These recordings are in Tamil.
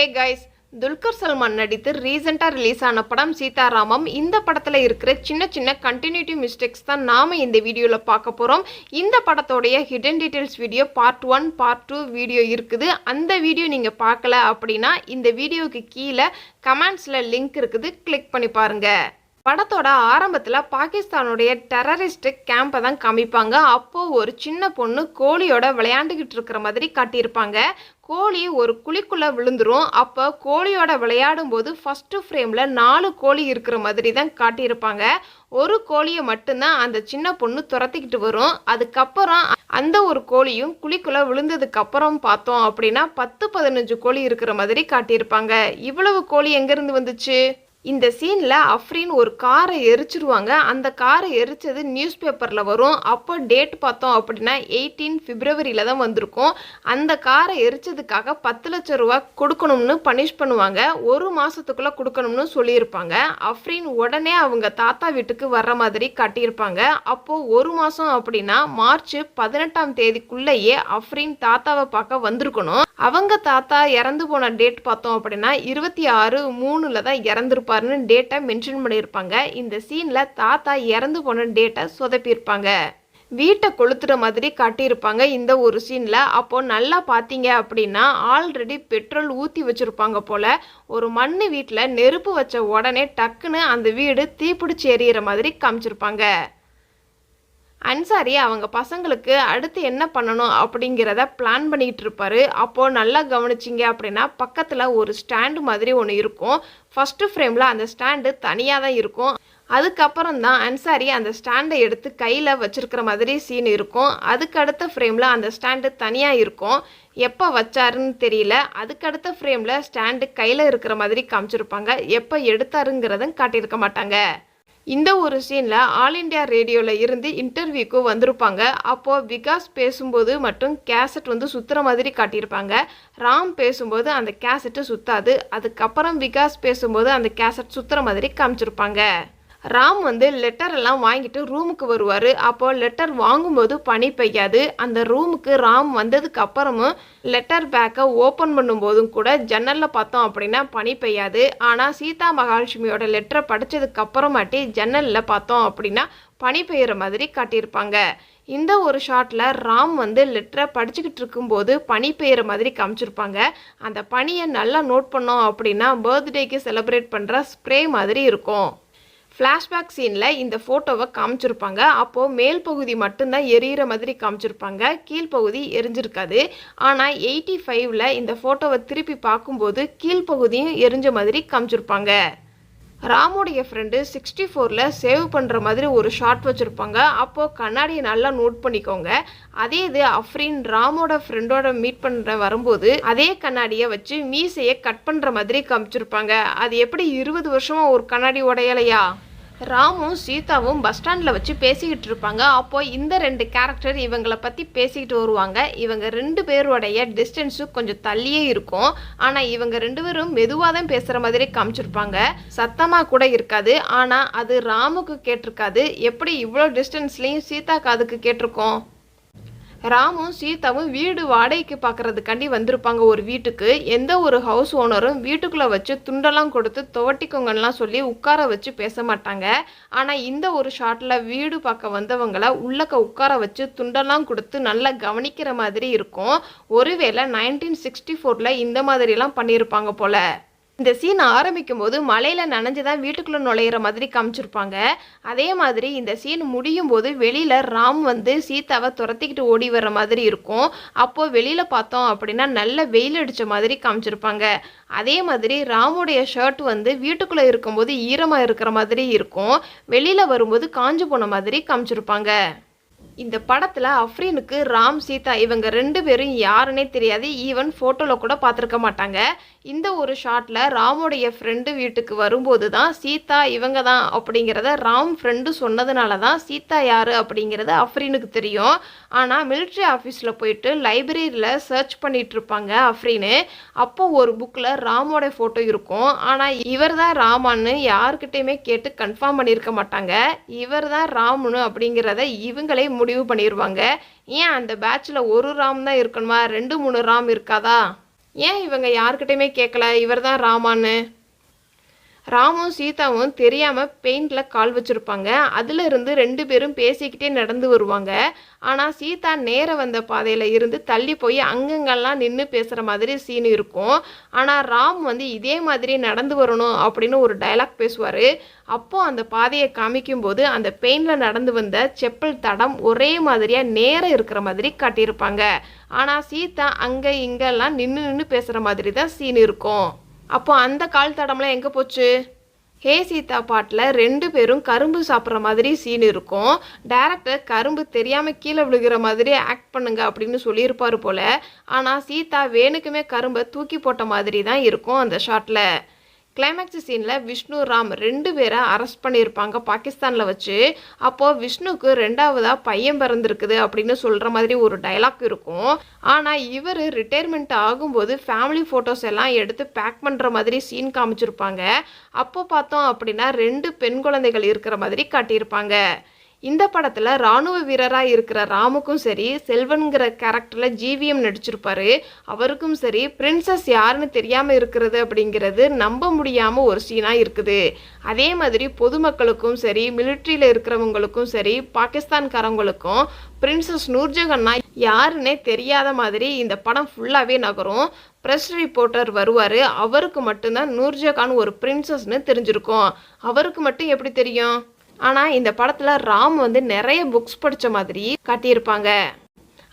ஹே கைஸ், துல்கர் சல்மான் நடித்து ரீசெண்டாக ரிலீஸ் ஆன படம் சீதாராமம். இந்த படத்தில் இருக்கிற சின்ன சின்ன கண்டினியூட்டி மிஸ்டேக்ஸ் தான் நாம் இந்த வீடியோவில் பார்க்க போகிறோம். இந்த படத்தோடைய hidden details video part 1 part 2 video இருக்குது. அந்த வீடியோ நீங்கள் பார்க்கல அப்படின்னா இந்த வீடியோவுக்கு கீழே கமெண்ட்ஸில் லிங்க் இருக்குது, கிளிக் பண்ணி பாருங்கள். படத்தோட ஆரம்பத்தில் பாகிஸ்தானுடைய டெரரிஸ்ட் கேம்பை தான் காமிப்பாங்க. அப்போது ஒரு சின்ன பொண்ணு கோழியோட விளையாண்டுக்கிட்டு இருக்கிற மாதிரி காட்டியிருப்பாங்க. கோழி ஒரு குழிக்குள்ளே விழுந்துரும். அப்போ கோழியோட விளையாடும் போது ஃபஸ்ட்டு ஃப்ரேமில் 4 கோழி இருக்கிற மாதிரி தான் காட்டியிருப்பாங்க. ஒரு கோழியை மட்டும்தான் அந்த சின்ன பொண்ணு துரத்திக்கிட்டு வரும். அதுக்கப்புறம் அந்த ஒரு கோழியும் குழிக்குள்ளே விழுந்ததுக்கு அப்புறம் பார்த்தோம் அப்படின்னா 10-15 கோழி இருக்கிற மாதிரி காட்டியிருப்பாங்க. இவ்வளவு கோழி எங்கேருந்து வந்துச்சு? இந்த சீனில் அஃப்ரீன் ஒரு காரை எரிச்சிருவாங்க. அந்த காரை எரிச்சது நியூஸ் பேப்பரில் வரும். அப்போ டேட் பார்த்தோம் அப்படின்னா 18 பிப்ரவரியில் தான் வந்திருக்கும். அந்த காரை எரிச்சதுக்காக 10 லட்சம் ரூபா கொடுக்கணும்னு பனிஷ் பண்ணுவாங்க. 1 மாதத்துக்குள்ளே கொடுக்கணும்னு சொல்லியிருப்பாங்க. அஃப்ரீன் உடனே அவங்க தாத்தா வீட்டுக்கு வர்ற மாதிரி காட்டியிருப்பாங்க. அப்போது 1 மாதம் அப்படின்னா மார்ச் 18ஆம் தேதிக்குள்ளேயே அஃப்ரீன் தாத்தாவை பார்க்க வந்திருக்கணும். அவங்க தாத்தா இறந்து போன டேட் பார்த்தோம் அப்படின்னா 26/3 தான் இறந்துருப்பாங்க டேட்டை மென்ஷன் பண்ணியிருப்பாங்க. இந்த சீனில் தாத்தா இறந்து போன டேட்டை சொதப்பியிருப்பாங்க. வீட்டை கொளுத்துற மாதிரி காட்டியிருப்பாங்க இந்த ஒரு சீனில். அப்போது நல்லா பார்த்தீங்க அப்படின்னா ஆல்ரெடி பெட்ரோல் ஊற்றி வச்சுருப்பாங்க போல். ஒரு மண் வீட்டில் நெருப்பு வச்ச உடனே டக்குன்னு அந்த வீடு தீப்பிடிச்சு எரியிற மாதிரி காமிச்சிருப்பாங்க. அன்சாரி அவங்க பசங்களுக்கு அடுத்து என்ன பண்ணணும் அப்படிங்கிறத பிளான் பண்ணிக்கிட்டு இருப்பாரு. அப்போது நல்லா கவனிச்சிங்க அப்படின்னா பக்கத்தில் ஒரு ஸ்டாண்டு மாதிரி ஒன்று இருக்கும். ஃபஸ்ட்டு ஃப்ரேமில் அந்த ஸ்டாண்டு தனியாக தான் இருக்கும். அதுக்கப்புறம் தான் அன்சாரி அந்த ஸ்டாண்டை எடுத்து கையில் வச்சுருக்கிற மாதிரி சீன் இருக்கும். அதுக்கு அடுத்த ஃப்ரேமில் அந்த ஸ்டாண்டு தனியாக இருக்கும். எப்போ வச்சாருன்னு தெரியல. அதுக்கடுத்த ஃப்ரேமில் ஸ்டாண்டு கையில் இருக்கிற மாதிரி காமிச்சிருப்பாங்க. எப்போ எடுத்தாருங்கிறதும் காட்டியிருக்க மாட்டாங்க. இந்த ஒரு சீனில் ஆல் இண்டியா ரேடியோவில் இருந்து இன்டர்வியூக்கு வந்திருப்பாங்க. அப்போது விகாஸ் பேசும்போது மட்டும் கேசட் சுற்றுற மாதிரி காட்டியிருப்பாங்க. ராம் பேசும்போது அந்த கேசட்டு சுற்றாது. அதுக்கப்புறம் விகாஸ் பேசும்போது அந்த கேசட் சுற்றுற மாதிரி காமிச்சிருப்பாங்க. ராம் லெட்டர் எல்லாம் வாங்கிட்டு ரூமுக்கு வருவார். அப்போது லெட்டர் வாங்கும்போது பனி பெய்யாது. அந்த ரூமுக்கு ராம் வந்ததுக்கு அப்புறமும் லெட்டர் பேக்கை ஓப்பன் பண்ணும்போதும் கூட ஜன்னலில் பார்த்தோம் அப்படின்னா பனி பெய்யாது. ஆனால் சீதா மகாலட்சுமியோட லெட்டரை படித்ததுக்கு அப்புறமாட்டி ஜன்னலில் பார்த்தோம் அப்படின்னா பனி பெய்கிற மாதிரி காட்டியிருப்பாங்க. இந்த ஒரு ஷாட்டில் ராம் லெட்டரை படிச்சுக்கிட்டு இருக்கும்போது பனி பெய்கிற மாதிரி காமிச்சிருப்பாங்க. அந்த பனியை நல்லா நோட் பண்ணோம் அப்படின்னா பர்த்டேக்கு செலிப்ரேட் பண்ணுற ஸ்ப்ரே மாதிரி இருக்கும். ஃப்ளாஷ்பேக் சீனில் இந்த ஃபோட்டோவை காமிச்சிருப்பாங்க. அப்போது மேல் பகுதி மட்டும்தான் எரியிற மாதிரி காமிச்சிருப்பாங்க. கீழ்ப்பகுதி எரிஞ்சிருக்காது. ஆனால் 85ல் இந்த ஃபோட்டோவை திருப்பி பார்க்கும்போது கீழ்ப்பகுதியும் எரிஞ்ச மாதிரி காமிச்சிருப்பாங்க. ராமுடைய ஃப்ரெண்டு 64ல் சேவ் பண்ணுற மாதிரி ஒரு ஷாட் வச்சுருப்பாங்க. அப்போது கண்ணாடியை நல்லா நோட் பண்ணிக்கோங்க. அதே இது அஃப்ரீன் ராமோட ஃப்ரெண்டோட மீட் பண்ணுற வரும்போது அதே கண்ணாடியை வச்சு மீசையை கட் பண்ணுற மாதிரி காமிச்சிருப்பாங்க. அது எப்படி 20 வருஷமாக ஒரு கண்ணாடி உடையலையா? ராமும் சீதாவும் பஸ் ஸ்டாண்டில் வச்சு பேசிக்கிட்டு இருப்பாங்க. அப்போது இந்த 2 கேரக்டர் இவங்களை பற்றி பேசிக்கிட்டு வருவாங்க. இவங்க 2 பேருடைய டிஸ்டன்ஸு கொஞ்சம் தள்ளியே இருக்கும். ஆனால் இவங்க 2 பேரும் மெதுவாக தான் பேசுகிற மாதிரி காமிச்சிருப்பாங்க. சத்தமாக கூட இருக்காது. ஆனால் அது ராமுக்கு கேட்டிருக்காது. எப்படி இவ்வளோ டிஸ்டன்ஸ்லேயும் சீதா காதுக்கு கேட்டிருக்கோம்? ராமும் சீதாவும் வீடு வாடகைக்கு பார்க்குறதுக்காண்டி வந்திருப்பாங்க ஒரு வீட்டுக்கு. எந்த ஒரு ஹவுஸ் ஓனரும் வீட்டுக்குள்ளே வச்சு துண்டெல்லாம் கொடுத்து துவட்டிக்கோங்கலாம் சொல்லி உட்கார வச்சு பேச மாட்டாங்க. ஆனால் இந்த ஒரு ஷாட்டில் வீடு பார்க்க வந்தவங்களை உள்ளக்க உட்கார வச்சு துண்டெல்லாம் கொடுத்து நல்லா கவனிக்கிற மாதிரி இருக்கும். ஒருவேளை 1964ல் இந்த மாதிரிலாம் பண்ணியிருப்பாங்க போல். இந்த சீன் ஆரம்பிக்கும் போது மலையில் நனைஞ்சு தான் வீட்டுக்குள்ளே நுழையிற மாதிரி காமிச்சிருப்பாங்க. அதே மாதிரி இந்த சீன் முடியும் போது வெளியில் ராம் சீதாவை துரத்திக்கிட்டு ஓடி வர்ற மாதிரி இருக்கும். அப்போது வெளியில் பார்த்தோம் அப்படின்னா நல்ல வெயில் அடித்த மாதிரி காமிச்சிருப்பாங்க. அதே மாதிரி ராமுடைய ஷர்ட் வீட்டுக்குள்ளே இருக்கும்போது ஈரமாக இருக்கிற மாதிரி இருக்கும். வெளியில் வரும்போது காஞ்சு போன மாதிரி காமிச்சிருப்பாங்க. இந்த படத்தில் அஃப்ரீனுக்கு ராம் சீதா இவங்க 2 பேரும் யாருன்னே தெரியாது. ஈவன் ஃபோட்டோவில் கூட பார்த்துருக்க மாட்டாங்க. இந்த ஒரு ஷாட்டில் ராமுடைய ஃப்ரெண்டு வீட்டுக்கு வரும்போது தான் சீதா இவங்க தான் அப்படிங்கிறத ராம் ஃப்ரெண்டு சொன்னதுனால தான் சீதா யார் அப்படிங்கிறது அஃப்ரீனுக்கு தெரியும். ஆனால் மிலிட்ரி ஆஃபீஸில் போயிட்டு லைப்ரரியில் சர்ச் பண்ணிகிட்டு இருப்பாங்க அஃப்ரீனு. அப்போ ஒரு புக்கில் ராமோட ஃபோட்டோ இருக்கும். ஆனால் இவர் தான் ராமான்னு யாருக்கிட்டையுமே கேட்டு கன்ஃபார்ம் பண்ணியிருக்க மாட்டாங்க. இவர் தான் ராமுன்னு அப்படிங்கிறத இவங்களே முடிவு பண்ணிடுவாங்க. ஏன் அந்த பேட்சில் ஒரு ராம் தான் இருக்கணுமா? 2-3 ராம் இருக்காதா? ஏன் இவங்க யார்கிட்டயுமே கேட்கல இவர் தான் ராமான்னு? ராமும் சீதாவும் தெரியாமல் பெயிண்டில் கால் வச்சுருப்பாங்க. அதில் இருந்து 2 பேரும் பேசிக்கிட்டே நடந்து வருவாங்க. ஆனால் சீதா நேர வந்த பாதையில் இருந்து தள்ளி போய் அங்கங்கெல்லாம் நின்று பேசுகிற மாதிரி சீன் இருக்கும். ஆனால் ராம் வந்து இதே மாதிரி நடந்து வரணும் அப்படின்னு ஒரு டைலாக் பேசுவார். அப்போது அந்த பாதையை காமிக்கும்போது அந்த பெயிண்டில் நடந்து வந்த செப்பல் தடம் ஒரே மாதிரியாக நேரம் இருக்கிற மாதிரி காட்டியிருப்பாங்க. ஆனால் சீதா அங்கே இங்கெல்லாம் நின்று பேசுகிற மாதிரி தான் சீன் இருக்கும். அப்போ அந்த கால் தடம்லாம் எங்கே போச்சு? ஹே சீதா பாட்டில் 2 பேரும் கரும்பு சாப்பிட்ற மாதிரி சீன் இருக்கும். டைரக்டர் கரும்பு தெரியாமல் கீழே விழுகிற மாதிரி ஆக்ட் பண்ணுங்க அப்படின்னு சொல்லியிருப்பார் போல். ஆனால் சீதா வேணுக்குமே கரும்பை தூக்கி போட்ட மாதிரி தான் இருக்கும் அந்த ஷாட்டில். கிளைமேக்ஸ் சீனில் விஷ்ணு ராம் 2 பேரை அரெஸ்ட் பண்ணியிருப்பாங்க பாகிஸ்தானில் வச்சு. அப்போது விஷ்ணுக்கு 2ஆவதாக பையன் பிறந்திருக்குது அப்படின்னு சொல்கிற மாதிரி ஒரு டைலாக் இருக்கும். ஆனால் இவர் ரிட்டையர்மெண்ட் ஆகும்போது ஃபேமிலி ஃபோட்டோஸ் எல்லாம் எடுத்து பேக் பண்ணுற மாதிரி சீன் காமிச்சிருப்பாங்க. அப்போ பார்த்தோம் அப்படின்னா 2 பெண் குழந்தைகள் இருக்கிற மாதிரி காட்டியிருப்பாங்க. இந்த படத்தில் இராணுவ வீரராக இருக்கிற ராமுக்கும் சரி, செல்வன்கிற கேரக்டரில் ஜிவிஎம் நடிச்சிருப்பாரு. அவருக்கும் சரி பிரின்சஸ் யாருன்னு தெரியாமல் இருக்கிறது அப்படிங்கிறது நம்ப முடியாமல் ஒரு சீனாக இருக்குது. அதே மாதிரி பொதுமக்களுக்கும் சரி, மிலிட்ரியில் இருக்கிறவங்களுக்கும் சரி, பாகிஸ்தான்காரவங்களுக்கும் பிரின்சஸ் நூர்ஜஹான்னா யாருன்னே தெரியாத மாதிரி இந்த படம் ஃபுல்லாகவே நகரும். ப்ரெஸ் ரிப்போர்ட்டர் வருவார். அவருக்கு மட்டும்தான் நூர்ஜஹான் ஒரு பிரின்சஸ்னு தெரிஞ்சிருக்கும். அவருக்கு மட்டும் எப்படி தெரியும்? ஆனால் இந்த படத்தில் ராம் வந்து நிறைய புக்ஸ் படித்த மாதிரி காட்டியிருப்பாங்க.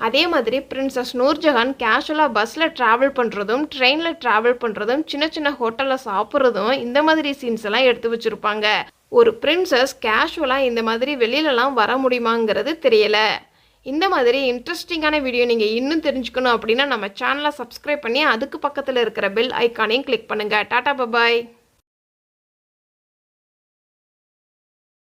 அதே மாதிரி பிரின்சஸ் நூர்ஜஹான் கேஷுவலாக பஸ்ஸில் ட்ராவல் பண்ணுறதும், ட்ரெயினில் ட்ராவல் பண்ணுறதும், சின்ன சின்ன ஹோட்டலில் சாப்பிட்றதும், இந்த மாதிரி சீன்ஸ் எல்லாம் எடுத்து வச்சுருப்பாங்க. ஒரு பிரின்சஸ் கேஷுவலாக இந்த மாதிரி வெளியிலலாம் வர முடியுமாங்கிறது தெரியலை. இந்த மாதிரி இன்ட்ரெஸ்டிங்கான வீடியோ நீங்கள் இன்னும் தெரிஞ்சுக்கணும் அப்படின்னா நம்ம சேனலை சப்ஸ்கிரைப் பண்ணி அதுக்கு பக்கத்தில் இருக்கிற பெல் ஐக்கானையும் கிளிக் பண்ணுங்கள். டாடா பபாய்.